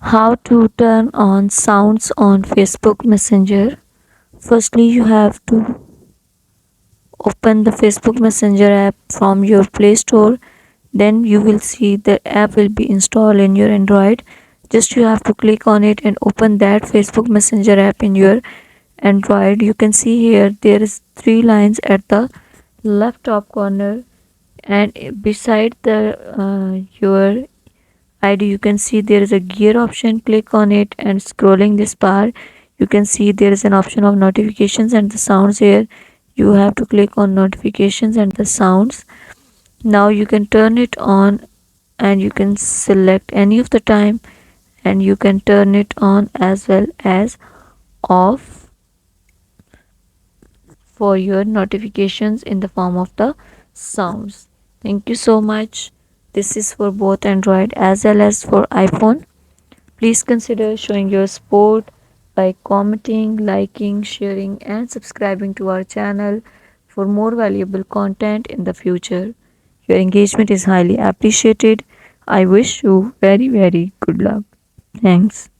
How to turn on sounds on Facebook Messenger. Firstly, you have to open the Facebook Messenger app from your Play Store. Then you will see the app will be installed in your Android. Just you have to click on it and open that Facebook Messenger app in your Android. You can see here there is three lines at the left top corner, and beside the your ID you can see there is a gear option. Click on it and scrolling this bar you can see there is an option of notifications and the sounds. Here you have to click on notifications and the sounds. Now you can turn it on and you can select any of the time, and you can turn it on as well as off for your notifications in the form of the sounds. Thank you so much. This is for both Android as well as for iPhone. Please consider showing your support by commenting, liking, sharing, and subscribing to our channel for more valuable content in the future. Your engagement is highly appreciated. I wish you very, very good luck. Thanks.